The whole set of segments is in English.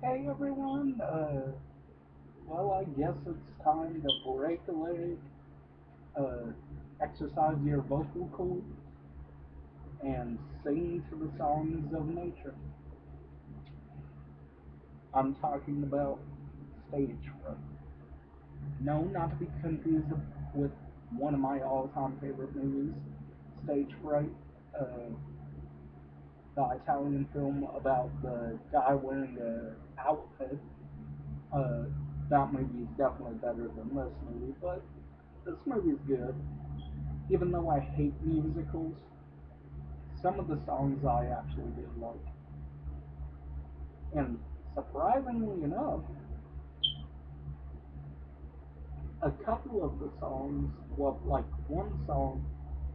Hey everyone, well, I guess it's time to break a leg, uh, exercise your vocal cords, and sing to the songs of nature. I'm talking about Stage Fright. No, not to be confused with one of my all-time favorite movies, Stage Fright, uh, the Italian film about the guy wearing a outfit. Uh, that movie is definitely better than this movie, but this movie's good. Even though I hate musicals, some of the songs I actually did like. And surprisingly enough, a couple of the songs, well, like one song,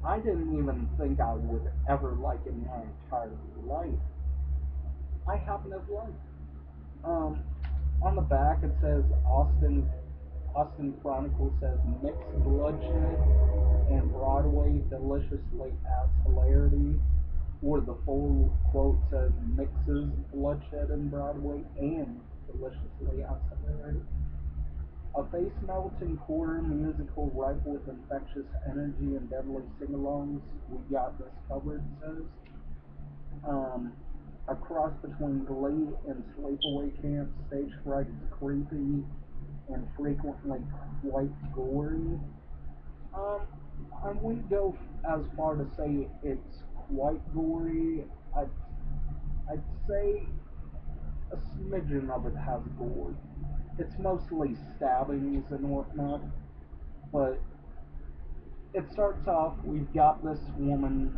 I didn't even think I would ever like in my entire life. I happen to have liked. Um, on the back it says Austin Chronicle says mixed bloodshed and Broadway deliciously adds hilarity, or the full quote says mixes bloodshed and Broadway and deliciously adds hilarity. A face melting horror musical ripe with infectious energy and deadly sing-alongs. We got this covered, says. Um, a cross between Glee and Sleepaway Camp, Stage Fright is creepy and frequently quite gory. Um, I wouldn't go as far to say it's quite gory. I'd, I'd say a smidgen of it has gore. It's mostly stabbings and whatnot, but it starts off. We've got this woman,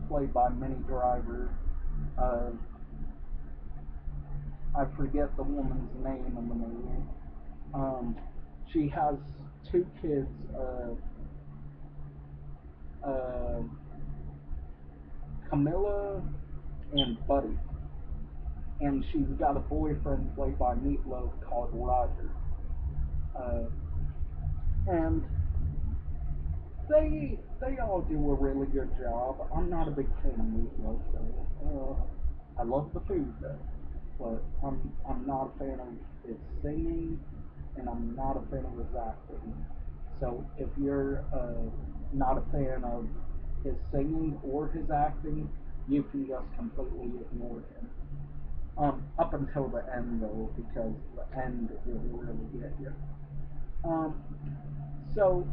played by Minnie Driver. Uh, I forget the woman's name in the movie. Um, she has two kids, uh, Camilla and Buddy, and she's got a boyfriend played by Meatloaf called Roger. Uh, and they all do a really good job. I'm not a big fan of Meatloaf though. I love the food though, but I'm not a fan of his singing, and I'm not a fan of his acting. So if you're not a fan of his singing or his acting, you can just completely ignore him. Up until the end though, because the end will really get you. Um, so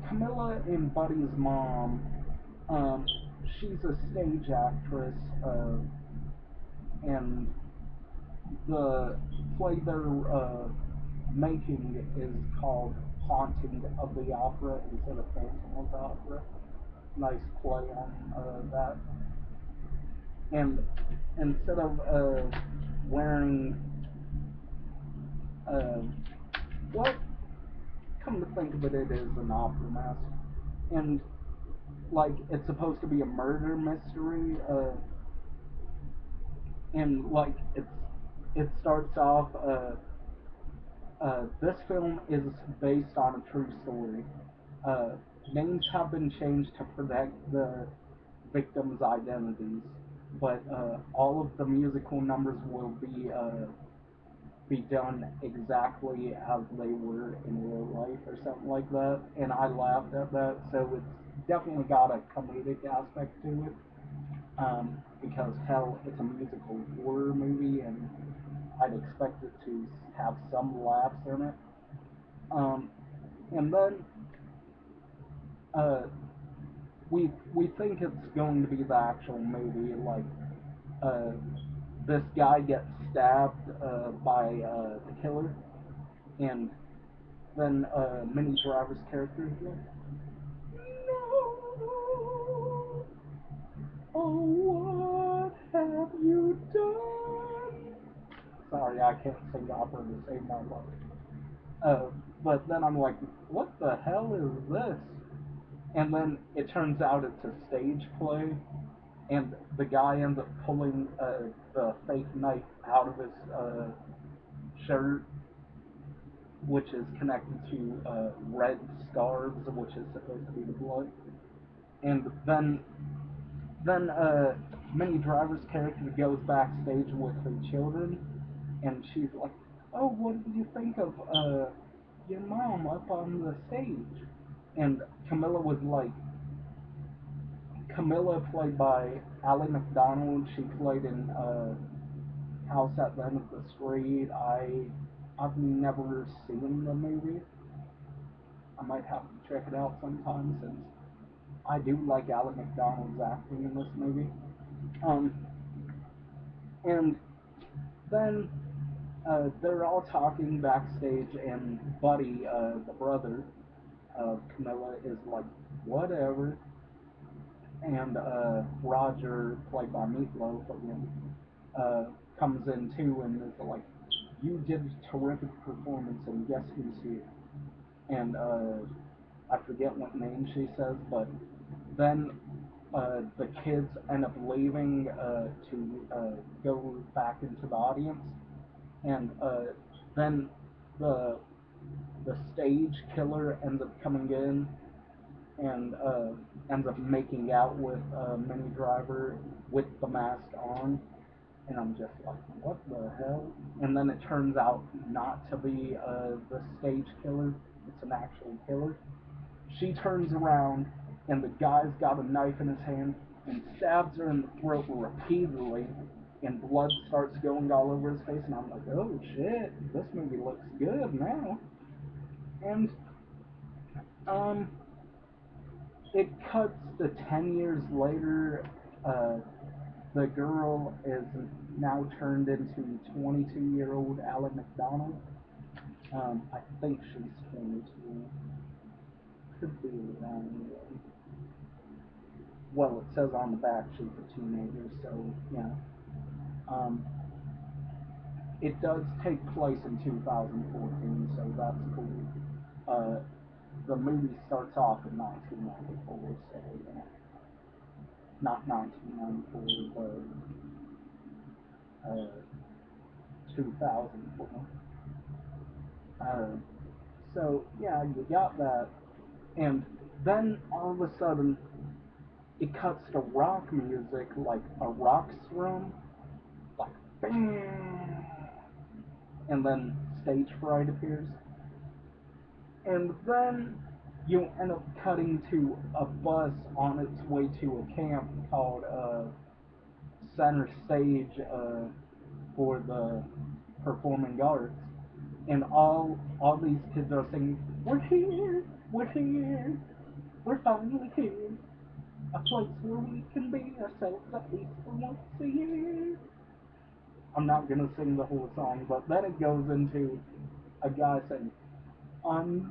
Camilla and Buddy's mom, um, she's a stage actress, and the play they're making is called Haunting of the Opera instead of Phantom of the Opera. Nice play on that. And instead of wearing, uh, well, come to think of it, it is an opera mask. And like it's supposed to be a murder mystery, and like it starts off. This film is based on a true story. Uh, Names have been changed to protect the victims' identities, but all of the musical numbers will be done exactly as they were in real life or something like that. And I laughed at that, so it's definitely got a comedic aspect to it. Because hell, it's a musical horror movie, and I'd expect it to have some laughs in it. Um, and then uh, we think it's going to be the actual movie. Like uh, this guy gets stabbed by the killer, and then Minnie Driver's character is like, "No, oh, what have you done?" Sorry, I can't sing opera to save my life. Uh, but then I'm like, what the hell is this? And then it turns out it's a stage play, and the guy ends up pulling the fake knife out of his shirt, which is connected to red scarves, which is supposed to be the blood. And then Minnie Driver's character goes backstage with her children, and she's like, "Oh, what do you think of your mom up on the stage?" And Camilla was like, Camilla, played by Ally McDonald. She played in House at the End of the Street. I've never seen the movie. I might have to check it out sometime since I do like Ally McDonald's acting in this movie. Um, and then they're all talking backstage, and Buddy, the brother of Camilla, is like, whatever. And Roger, played by Meatloaf again, uh, comes in too and is like, "You did a terrific performance, and guess who's here?" And I forget what name she says, but then the kids end up leaving to go back into the audience, and then the the stage killer ends up coming in and ends up making out with Minnie Driver with the mask on, and I'm just like, what the hell? And then it turns out not to be the stage killer; it's an actual killer. She turns around, and the guy's got a knife in his hand and stabs her in the throat repeatedly, and blood starts going all over his face. And I'm like, oh shit, this movie looks good now. And um, it cuts to 10 years later. Uh, the girl is now turned into 22-year-old Ally McDonald. I think she's 22. Could be around. Well, it says on the back she's a teenager, so yeah. Um, it does take place in 2014, so that's cool. Uh, the movie starts off in 1994, so yeah. Not 1994, but 2004. Uh, so yeah, you got that, and then all of a sudden it cuts to rock music, like a rock strum, like bam, and then Stage Fright appears, and then you end up cutting to a bus on its way to a camp called Center Stage for the Performing Arts, and all these kids are singing, we're here, we're finally here, a place where we can be ourselves at least for once a year." I'm not gonna sing the whole song, but then it goes into a guy saying, I'm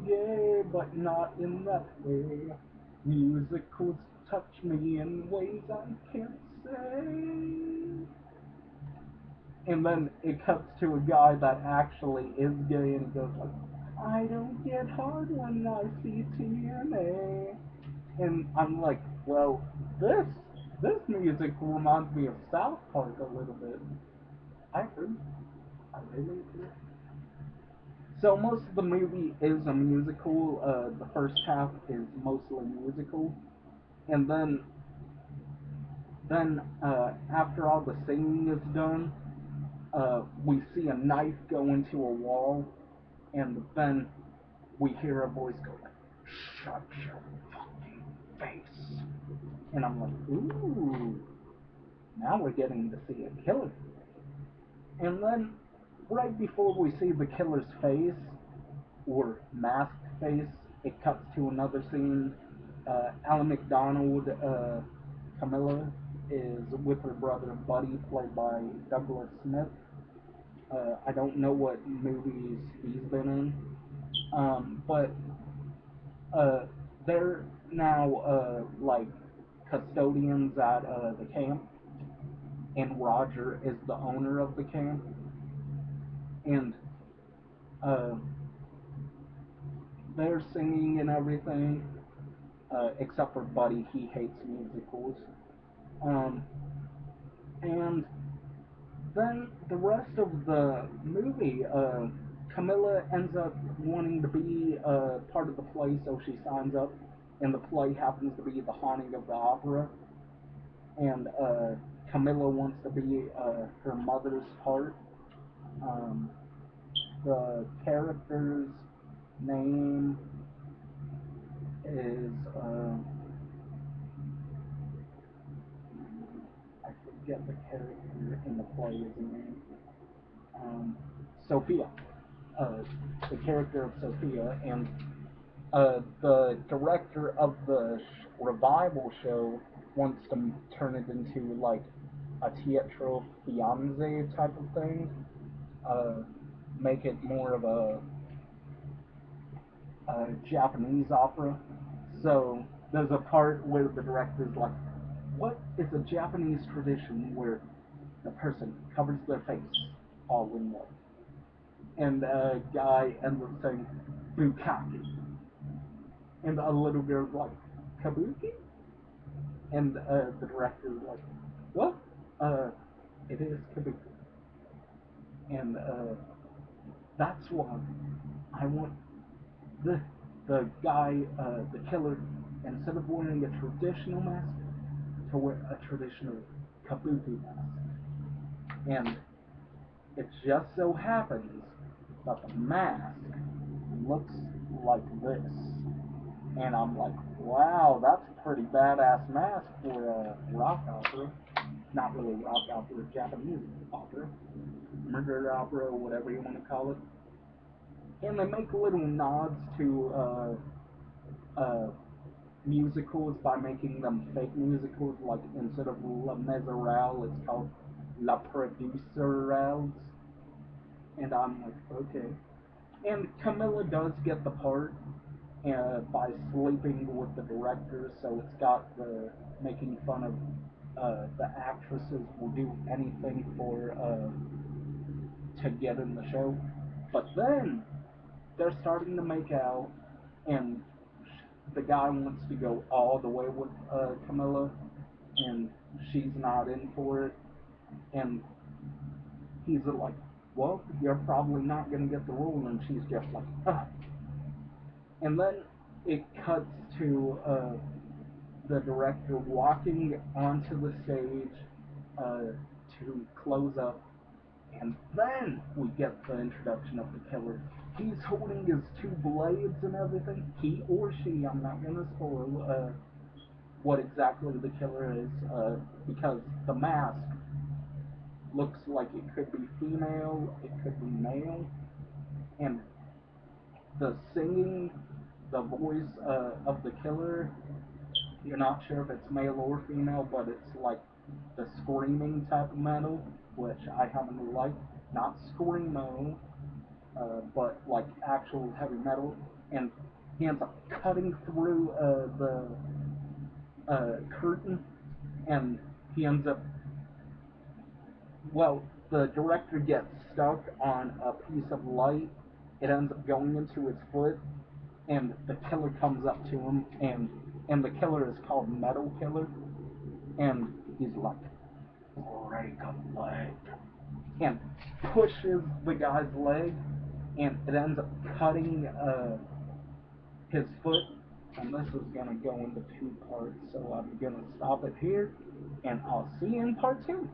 gay, but not in that way. Musicals touch me in ways I can't say. And then it cuts to a guy that actually is gay, and he goes like, I don't get hard when I see TNA. And I'm like, well, this this music reminds me of South Park a little bit. I agree. I really agree. So most of the movie is a musical. The first half is mostly musical, and then after all the singing is done, we see a knife go into a wall, and then we hear a voice go like, "Shut your fucking face," and I'm like, ooh, now we're getting to see a killer. And then right before we see the killer's face, or masked face, it cuts to another scene. Alan McDonald, Camilla, is with her brother Buddy, played by Douglas Smith. I don't know what movies he's been in, but uh, they're now like custodians at the camp, and Roger is the owner of the camp, and uh, they're singing and everything, except for Buddy. He hates musicals. Um, and then the rest of the movie, Camilla ends up wanting to be part of the play, so she signs up, and the play happens to be The Haunting of the Opera. and Camilla wants to be her mother's part. Um, the character's name is I forget the character in the play's name. Um, Sophia, uh, the character of Sophia, and the director of the revival show wants to turn it into like a Teatro Fiance type of thing. Uh, make it more of a Japanese opera. So there's a part where the director's like, "What is a Japanese tradition where the person covers their face all in white?" And a guy ends up saying "Bukaki," and a little girl's like, "Kabuki?" And the director's like, "What? Uh, it is Kabuki." And that's why I want the guy, the killer, instead of wearing a traditional mask, to wear a traditional kabuki mask. And it just so happens that the mask looks like this. And I'm like, wow, that's a pretty badass mask for a rock opera. Not really rock opera, Japanese opera. Murder opera, whatever you want to call it. And they make little nods to musicals by making them fake musicals. Like instead of La Miserale, it's called La Producerelles. And I'm like, okay. And Camilla does get the part by sleeping with the director, so it's got the making fun of the actresses will do anything for to get in the show. But then they're starting to make out, and the guy wants to go all the way with Camilla, and she's not in for it. And he's like, "Well, you're probably not gonna get the role," and she's just like, "Ugh." And then it cuts to the director walking onto the stage to close up, and then we get the introduction of the killer. He's holding his two blades and everything. He or she, I'm not going to spoil what exactly the killer is, because the mask looks like it could be female, it could be male, and the singing, the voice of the killer, you're not sure if it's male or female, but it's like the screaming type of metal, which I happen to like. Not screamo, but like actual heavy metal. And he ends up cutting through the curtain, and he ends up, well, the director gets stuck on a piece of light. It ends up going into his foot, and the killer comes up to him, and the killer is called Metal Killer, and he's like, "Break a leg," and pushes the guy's leg, and it ends up cutting his foot. And this is gonna go into two parts, so I'm gonna stop it here, and I'll see you in part two.